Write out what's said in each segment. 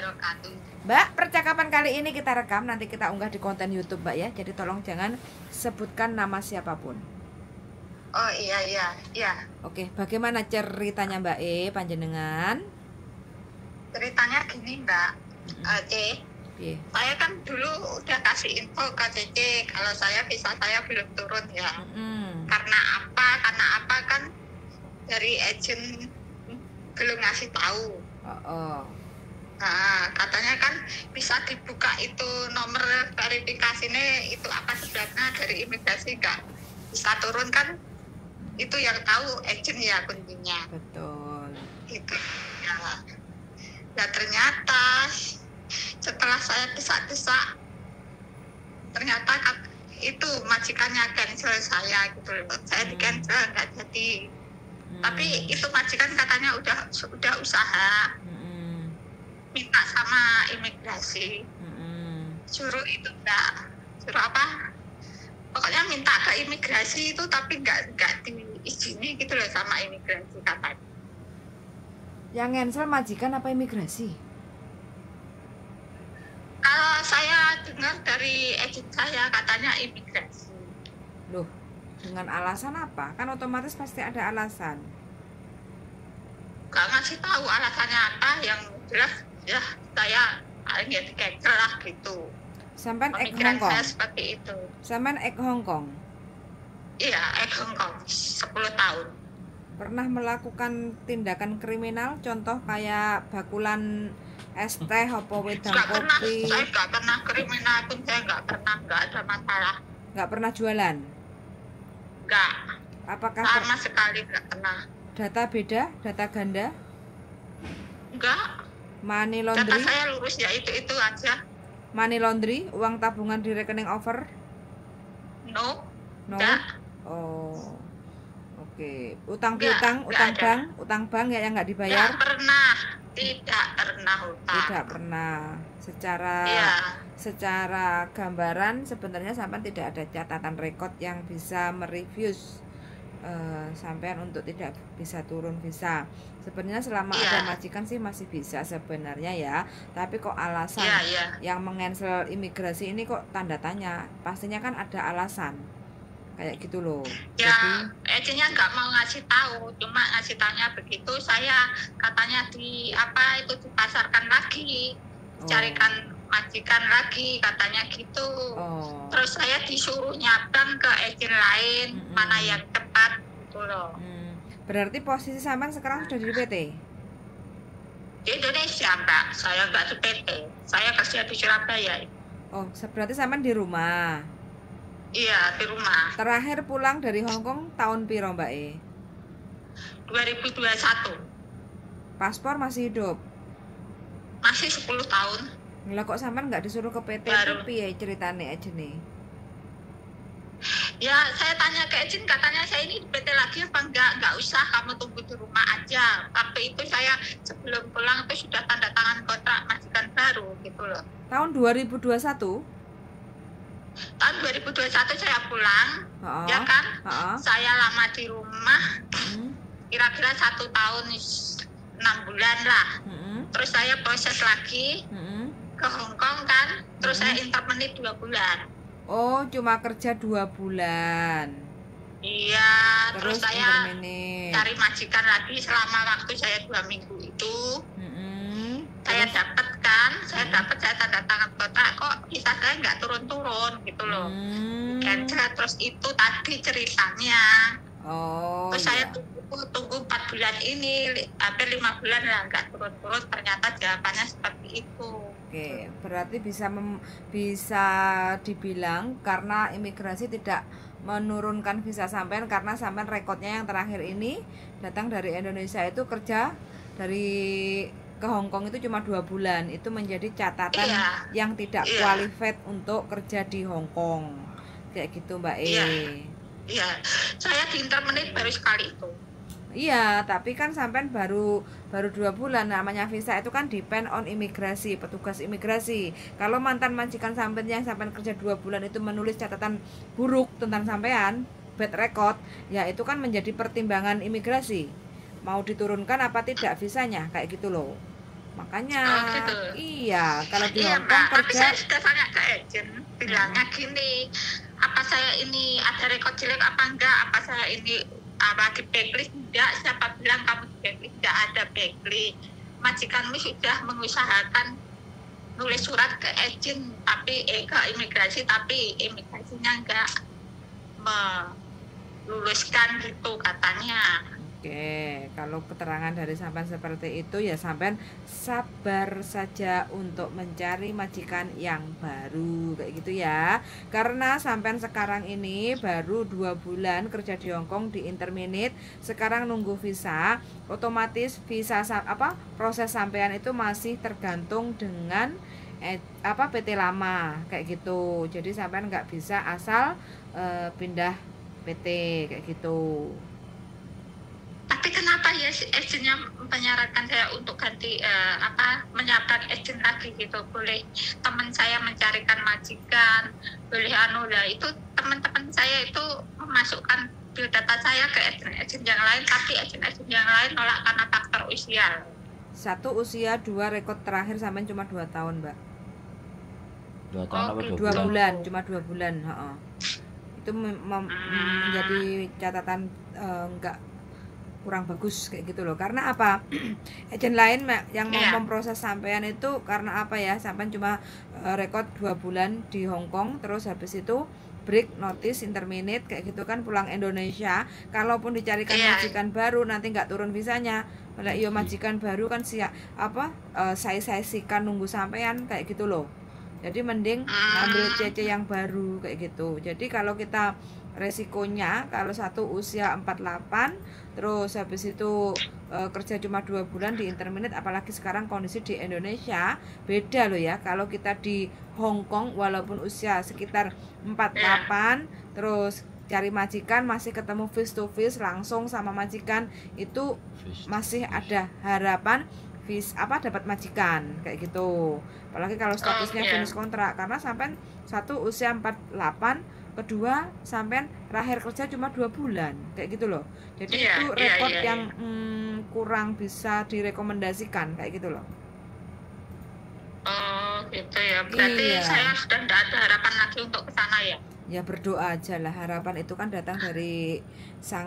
wabarakatuh. Mbak, percakapan kali ini kita rekam, nanti kita unggah di konten YouTube, Mbak ya. Jadi tolong jangan sebutkan nama siapapun. Oh iya. Oke, bagaimana ceritanya Mbak panjenengan? Ceritanya gini Mbak, C. Iya. Saya kan dulu udah kasih info ke Cece kalau saya belum turun ya. Karena apa kan dari agent belum ngasih tahu. Nah, katanya kan bisa dibuka itu nomor verifikasinya itu apa sebenarnya dari imigrasi nggak bisa turun kan, itu yang tahu agent ya kuncinya. Betul. Itu ya. Nah ternyata setelah saya desak-desak, ternyata itu majikannya cancel saya gitu loh. Saya di cancel nggak jadi. Tapi itu majikan katanya udah usaha. Minta sama imigrasi. Suruh apa? Pokoknya minta ke imigrasi itu tapi nggak diizini gitu loh sama imigrasi katanya. Yang cancel majikan apa imigrasi? Kalau saya dengar dari agent saya katanya imigrasi. Loh, dengan alasan apa? Kan otomatis pasti ada alasan. Gak ngasih tahu alasannya apa, yang jelas ya saya hanya di cancel lah gitu. Sampai ek Pemikiran Hongkong. saya seperti itu. Sampai ek Hongkong. Iya, ek Hongkong 10 tahun. Pernah melakukan tindakan kriminal, contoh kayak bakulan es teh, apa wedang kopi? Saya nggak pernah kriminal pun, saya nggak ada masalah. Nggak pernah jualan? Nggak. Apakah sama sekali nggak pernah. Data beda, data ganda? Nggak. Money Data laundry? saya lurus ya itu aja. Money laundry, uang tabungan di rekening over? No. Nggak. Oh. Oke, utang piutang, utang bank ya yang nggak dibayar? Tidak pernah utang. Tidak pernah. Secara gambaran sebenarnya sampean tidak ada catatan rekod yang bisa mereview sampean untuk tidak bisa turun visa. Sebenarnya selama ada majikan sih masih bisa sebenarnya ya. Tapi kok alasan yang mengcancel imigrasi ini kok tanda tanya? Pastinya kan ada alasan. Kayak gitu loh. Ya, agentnya nggak mau ngasih tahu, cuma ngasih tanya begitu. Saya katanya dipasarkan lagi, carikan majikan lagi katanya gitu. Terus saya disuruh nyabang ke agen lain, mana yang tepat gitu loh. Berarti posisi sampean sekarang sudah di PT? Di Indonesia Mbak, saya nggak di PT, saya kerja di Surabaya. Oh, berarti sampean di rumah? Iya, di rumah. Terakhir pulang dari Hongkong tahun piro Mbak 2021. Paspor masih hidup? Masih 10 tahun. Lah kok sampean nggak disuruh ke PT itu piye ceritane aja nih? Ya, saya tanya ke agent, katanya saya ini di PT lagi apa enggak usah, kamu tunggu di rumah aja. Tapi itu saya sebelum pulang itu sudah tanda tangan kontrak majikan baru gitu loh. Tahun 2021? Tahun 2021 saya pulang, ya kan? Saya lama di rumah, kira-kira 1 tahun 6 bulan lah. Terus saya proses lagi ke Hongkong kan, terus saya intermenit 2 bulan. Oh, cuma kerja 2 bulan? Iya. Terus saya cari majikan lagi selama waktu saya 2 minggu itu. Saya dapat saya tanda tangan kontrak, kok visa saya nggak turun-turun gitu loh. Cancel. Terus itu tadi ceritanya. Terus saya tunggu 4 bulan ini, hampir 5 bulan lah nggak turun-turun, ternyata jawabannya seperti itu. Oke, berarti bisa dibilang karena imigrasi tidak menurunkan visa sampean karena sampean rekodnya yang terakhir ini datang dari Indonesia itu kerja ke Hongkong itu cuma 2 bulan, itu menjadi catatan yang tidak qualified untuk kerja di Hongkong, kayak gitu Mbak Iya, saya di intermenit baru sekali itu. Iya, tapi kan sampean baru 2 bulan, namanya visa itu kan depend on imigrasi, petugas imigrasi. Kalau mantan majikan sampean yang sampean kerja 2 bulan itu menulis catatan buruk tentang sampean, bad record, ya itu kan menjadi pertimbangan imigrasi. Mau diturunkan apa tidak visanya, kayak gitu loh. Makanya gitu. ya. Kalau di Iya Hong Kong Mbak, tapi kerja saya sudah tanya ke agent, bilangnya gini, apa saya ini ada rekod jelek apa enggak, apa saya ini apa di backlist enggak, siapa bilang kamu di backlist, enggak ada backlist. Majikanmu sudah mengusahakan nulis surat ke agent, tapi ke imigrasi, tapi imigrasinya enggak meluluskan gitu katanya. Oke, kalau keterangan dari sampean seperti itu ya sampean sabar saja untuk mencari majikan yang baru kayak gitu ya. Karena sampean sekarang ini baru 2 bulan kerja di Hong Kong di interminate, sekarang nunggu visa, otomatis visa proses sampean itu masih tergantung dengan PT lama kayak gitu. Jadi sampean nggak bisa asal pindah PT kayak gitu. Tapi kenapa ya si agennya menyarankan saya untuk ganti menyabat agen lagi gitu? Boleh teman saya mencarikan majikan, boleh lah itu teman-teman saya itu memasukkan biodata saya ke agen-agen yang lain, tapi agen-agen yang lain nolak karena faktor usia. 1 usia, 2 rekod terakhir sampai cuma 2 tahun mbak. 2 tahun apa 2 bulan, cuma 2 bulan. Itu menjadi catatan enggak kurang bagus kayak gitu loh. Karena apa? Agen lain yang mau memproses sampean itu karena apa ya? Sampean cuma rekod 2 bulan di Hong Kong, terus habis itu break notice interminate kayak gitu kan, pulang Indonesia. Kalaupun dicarikan majikan baru nanti nggak turun visanya. Malah iyo majikan baru kan saya sikan nunggu sampean kayak gitu loh. Jadi mending ambil CC yang baru kayak gitu. Jadi kalau kita resikonya kalau 1 usia 48 terus habis itu kerja cuma 2 bulan di interminate, apalagi sekarang kondisi di Indonesia beda loh ya. Kalau kita di Hong Kong walaupun usia sekitar 48 terus cari majikan masih ketemu face to face langsung sama majikan, itu masih ada harapan dapat majikan kayak gitu. Apalagi kalau statusnya finish kontrak, karena sampai 1 usia 48, kedua sampean terakhir kerja cuma 2 bulan kayak gitu loh. Jadi itu rekod yang kurang bisa direkomendasikan kayak gitu loh. Oh gitu ya, berarti saya sudah tidak ada harapan lagi untuk ke sana ya. Ya berdoa aja lah, harapan itu kan datang dari sang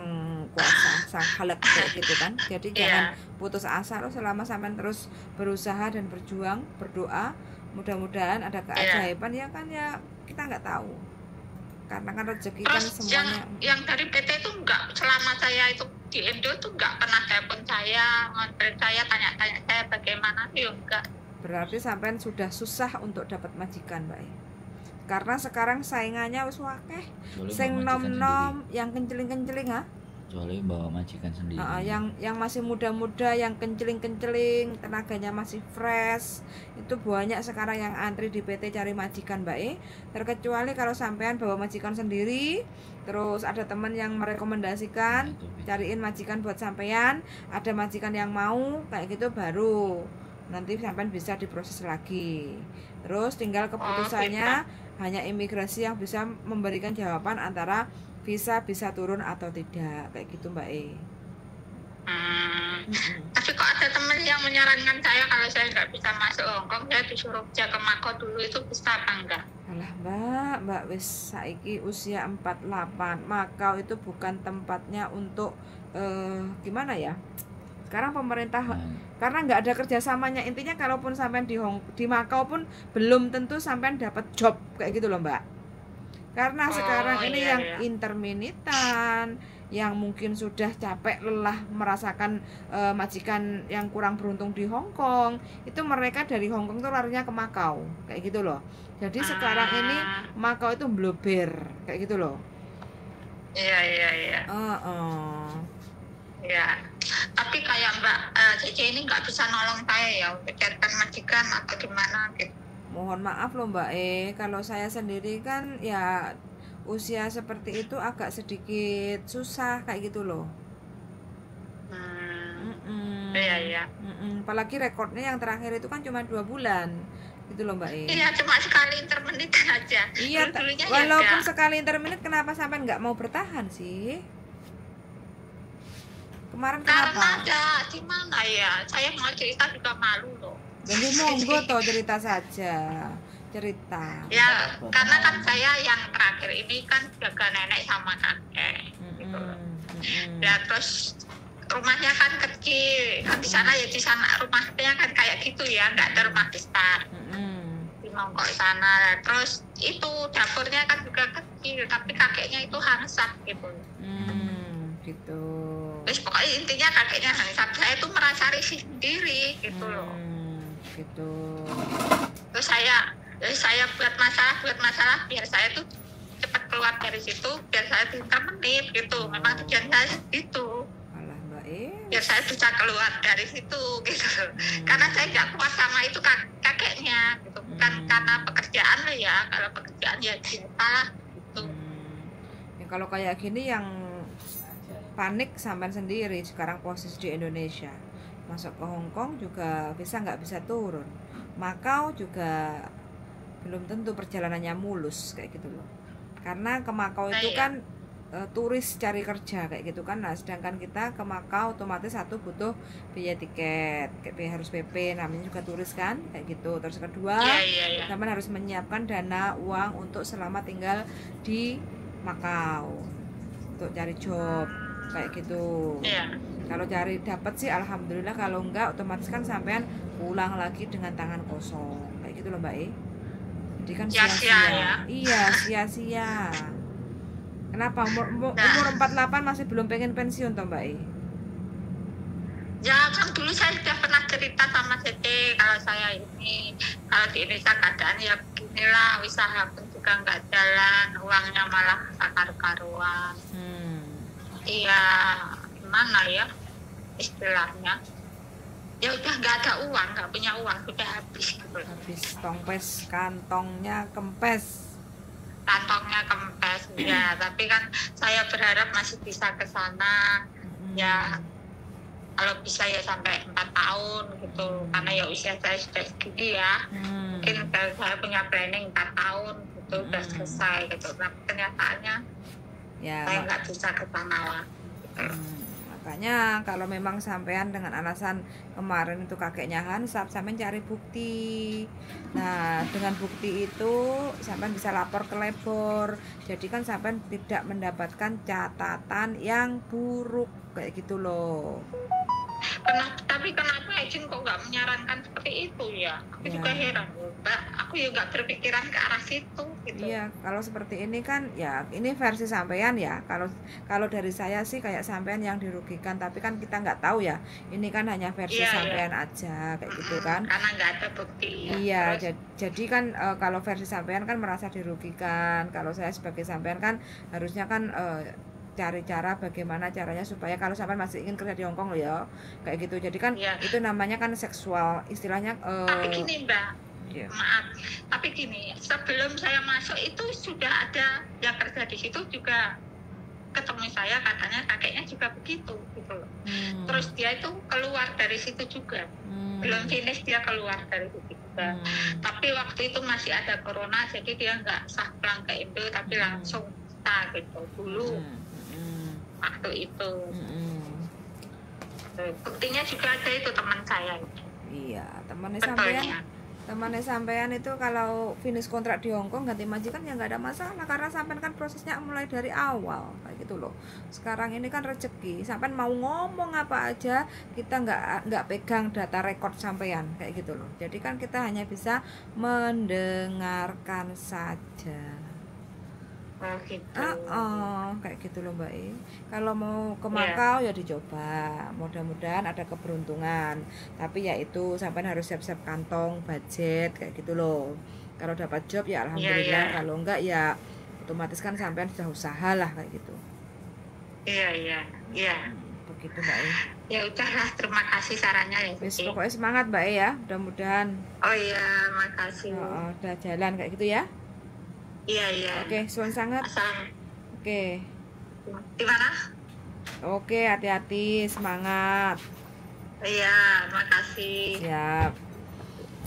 kuasa, sang Khalaq kayak gitu kan. Jadi jangan putus asa loh selama sampean terus berusaha dan berjuang, berdoa, mudah-mudahan ada keajaiban ya kan, ya kita nggak tahu. Karena kan rezeki kan semuanya. Yang dari PT itu enggak, selama saya itu di Indo itu enggak pernah telepon saya, ngontrol saya, tanya-tanya saya bagaimana, ya enggak. Berarti sampean sudah susah untuk dapat majikan, Mbak. Karena sekarang saingannya wis akeh. Sing nom-nom yang kenceling-kenceling kecuali bawa majikan sendiri. Yang masih muda-muda, yang kenceling-kenceling, tenaganya masih fresh, itu banyak sekarang yang antri di PT cari majikan, Mbak. Terkecuali kalau sampean bawa majikan sendiri, terus ada teman yang merekomendasikan, cariin majikan buat sampean, ada majikan yang mau kayak gitu, baru nanti sampean bisa diproses lagi. Terus tinggal keputusannya hanya imigrasi yang bisa memberikan jawaban antara visa bisa turun atau tidak kayak gitu, Mbak. Tapi kok ada teman yang menyarankan saya kalau saya nggak bisa masuk Hong Kong, saya disuruh kerja ke Macau dulu, itu bisa apa enggak? Alah Mbak wis saiki usia 48, Macau itu bukan tempatnya untuk gimana ya? Sekarang pemerintah karena nggak ada kerjasamanya, intinya kalaupun sampean di Macau pun belum tentu sampean dapat job kayak gitu loh, Mbak. Karena sekarang ini yang interminitan, yang mungkin sudah capek lelah merasakan majikan yang kurang beruntung di Hong Kong, itu mereka dari Hong Kong tuh larinya ke Macau kayak gitu loh. Jadi sekarang ini Macau itu blober kayak gitu loh. Iya. Ya, tapi kayak Mbak Cici ini nggak bisa nolong saya ya untuk carikan majikan atau gimana gitu. Mohon maaf loh Mbak, kalau saya sendiri kan ya usia seperti itu agak sedikit susah kayak gitu loh. Iya. Apalagi rekornya yang terakhir itu kan cuma 2 bulan gitu loh Mbak. Iya, cuma sekali interminate aja. Iya, walaupun sekali interminate, kenapa sampai nggak mau bertahan sih? Kemarin kenapa? Karena ada di mana ya? Saya mau cerita juga malu loh. Jadi monggo toh cerita saja. Cerita. Ya, karena kan saya yang terakhir ini kan jaga nenek sama kakek. Gitu. Ya terus rumahnya kan kecil, kan di sana ya di sana rumahnya kan kayak gitu ya, nggak ada rumah besar. Di mongkok sana, terus itu dapurnya kan juga kecil, tapi kakeknya itu hansap gitu. Gitu. Terus pokoknya intinya kakeknya hansap, saya tuh merasa risih sendiri gitu loh. Gitu. Terus saya buat masalah biar saya tuh cepat keluar dari situ, biar saya pintar menit gitu. Memang tujuan saya gitu. Alah Mbak Biar saya bisa keluar dari situ gitu. Karena saya nggak kuat sama itu kakeknya gitu. Bukan karena pekerjaan lah ya. Kalau pekerjaan ya biasa lah gitu. Ya, kalau kayak gini yang panik sampean sendiri sekarang posisi di Indonesia. Masuk ke Hong Kong juga nggak bisa turun. Makau juga belum tentu perjalanannya mulus kayak gitu loh. Karena ke Makau itu kan turis cari kerja kayak gitu kan. Nah, sedangkan kita ke Makau otomatis satu butuh biaya tiket, kayak harus PP, namanya juga turis kan kayak gitu. Terus kedua, teman harus menyiapkan dana uang untuk selama tinggal di Makau untuk cari job kayak gitu. Kalau cari dapat sih alhamdulillah, kalau enggak otomatis kan sampean pulang lagi dengan tangan kosong kayak gitu loh Mbak Jadi kan sia-sia ya. Iya, sia-sia. Kenapa umur 48 masih belum pengen pensiun toh Mbak Ya kan dulu saya sudah pernah cerita sama Dede kalau saya ini kalau di Indonesia keadaan ya beginilah, usaha pun juga nggak jalan, uangnya malah sakar-karuan. Iya, gimana ya istilahnya? Ya udah nggak ada uang, nggak punya uang, sudah habis gitu. Habis tongpes, kantongnya kempes. Kantongnya kempes ya, tapi kan saya berharap masih bisa ke sana. Ya kalau bisa ya sampai 4 tahun gitu, karena ya usia saya sudah segini ya. Mungkin saya punya planning 4 tahun gitu udah selesai gitu. Nah, kenyataannya ya, saya nggak bisa ke sana lah. Makanya kalau memang sampean dengan alasan kemarin itu kakeknya hansap, sampean cari bukti. Nah, dengan bukti itu sampean bisa lapor ke labor. Jadi kan sampean tidak mendapatkan catatan yang buruk kayak gitu loh. Tapi kenapa Ejin kok nggak menyarankan seperti itu ya? Aku juga heran, Mbak. Aku juga berpikiran ke arah situ gitu. Iya, kalau seperti ini kan ya ini versi sampean ya. Kalau dari saya sih kayak sampean yang dirugikan, tapi kan kita nggak tahu ya. Ini kan hanya versi sampean aja kayak gitu kan. Karena nggak ada bukti. Iya, jadi kan kalau versi sampean kan merasa dirugikan. Kalau saya sebagai sampean kan harusnya kan cari cara bagaimana caranya supaya kalau sampai masih ingin kerja di Hong Kong loh ya kayak gitu. Jadi kan itu namanya kan seksual istilahnya. Tapi gini Mbak, maaf, tapi gini, sebelum saya masuk itu sudah ada yang kerja di situ juga ketemu saya, katanya kakeknya juga begitu gitu loh. Terus dia itu keluar dari situ juga, belum finish dia keluar dari situ juga. Tapi waktu itu masih ada corona, jadi dia nggak sah pulang ke Indo, tapi langsung sah gitu dulu. Waktu itu buktinya juga ada itu teman saya. Iya, temannya sampean itu kalau finish kontrak di Hong Kong ganti majikan ya nggak ada masalah, karena sampean kan prosesnya mulai dari awal kayak gitu loh. Sekarang ini kan rezeki, sampean mau ngomong apa aja kita nggak pegang data rekod sampean kayak gitu loh. Jadi kan kita hanya bisa mendengarkan saja. Gitu. Kayak gitu loh Mbak Kalau mau ke Makau ya dicoba, mudah-mudahan ada keberuntungan. Tapi ya itu sampai harus siap-siap kantong, budget kayak gitu loh. Kalau dapat job ya alhamdulillah, kalau enggak ya otomatis kan sampean sudah usaha lah kayak gitu. Iya. Begitu Mbak Ya udahlah, terima kasih sarannya ya. Pokoknya semangat Mbak ya, mudah-mudahan. Oh iya, makasih. Udah jalan kayak gitu ya. Iya. Oke, suan sangat. Oke. Di mana? Oke, hati-hati, semangat. Iya, makasih. Siap.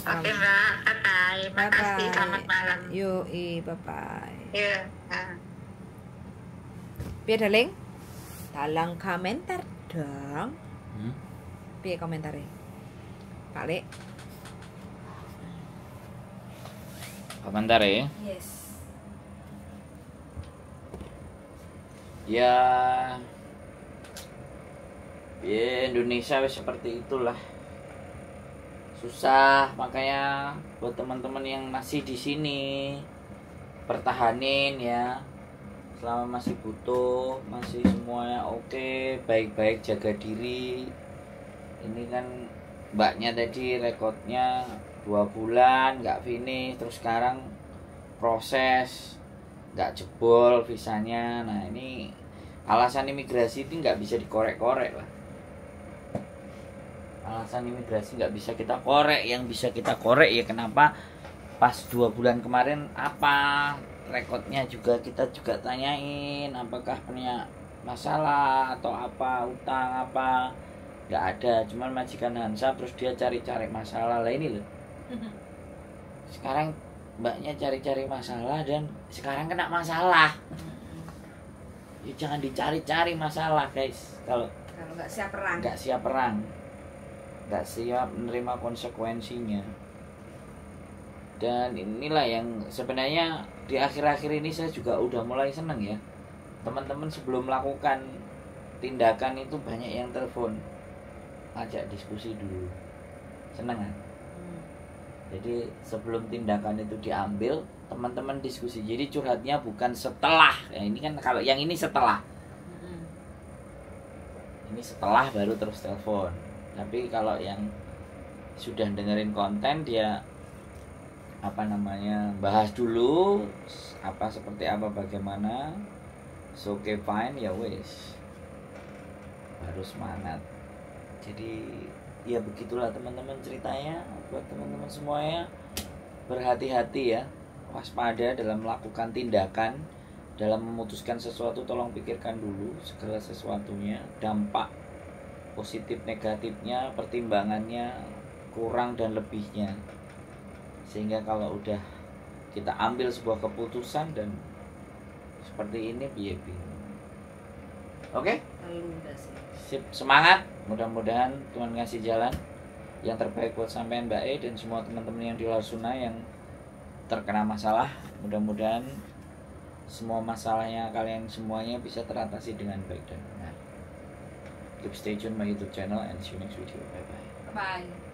Oke Mbak, bye. Makasih, selamat malam. Yoi, bye-bye. Iya. Piye darling? Dalang komentar dong. Piye komentare? Pak Lek. Komentar ya. Yes. Ya Indonesia seperti itulah. Susah, makanya buat teman-teman yang masih di sini pertahanin ya. Selama masih butuh, masih semuanya oke, baik-baik, jaga diri. Ini kan mbaknya tadi rekodnya 2 bulan nggak finish, terus sekarang proses nggak jebol visanya. Nah ini alasan imigrasi itu nggak bisa dikorek-korek lah. Alasan imigrasi nggak bisa kita korek. Yang bisa kita korek ya kenapa pas 2 bulan kemarin apa rekodnya juga kita juga tanyain, apakah punya masalah atau apa, utang apa. Nggak ada, cuman majikan Hansa terus dia cari-cari masalah lah ini loh. Sekarang mbaknya cari-cari masalah dan sekarang kena masalah. Ya, jangan dicari-cari masalah guys. Kalau nggak siap perang, nggak siap menerima konsekuensinya. Dan inilah yang sebenarnya di akhir-akhir ini saya juga udah mulai seneng ya. Teman-teman sebelum melakukan tindakan itu banyak yang telepon, ajak diskusi dulu. Seneng kan? Jadi sebelum tindakan itu diambil, teman-teman diskusi. Jadi curhatnya bukan setelah. Ya, ini kan kalau yang ini setelah. Ini setelah baru terus telepon. Tapi kalau yang sudah dengerin konten dia bahas dulu apa seperti apa bagaimana. So okay fine ya wes. Baru semangat. Jadi ya begitulah teman-teman ceritanya. Buat teman-teman semuanya berhati-hati ya, waspada dalam melakukan tindakan, dalam memutuskan sesuatu tolong pikirkan dulu segala sesuatunya, dampak positif negatifnya, pertimbangannya, kurang dan lebihnya, sehingga kalau udah kita ambil sebuah keputusan dan seperti ini biar bingung. Oke? Sip, semangat. Mudah-mudahan Tuhan ngasih jalan yang terbaik buat sampean Mbak E dan semua teman-teman yang di luar sana yang terkena masalah. Mudah-mudahan semua masalahnya kalian semuanya bisa teratasi dengan baik dan benar. Keep stay tune my YouTube channel and see you next video. Bye bye. Bye.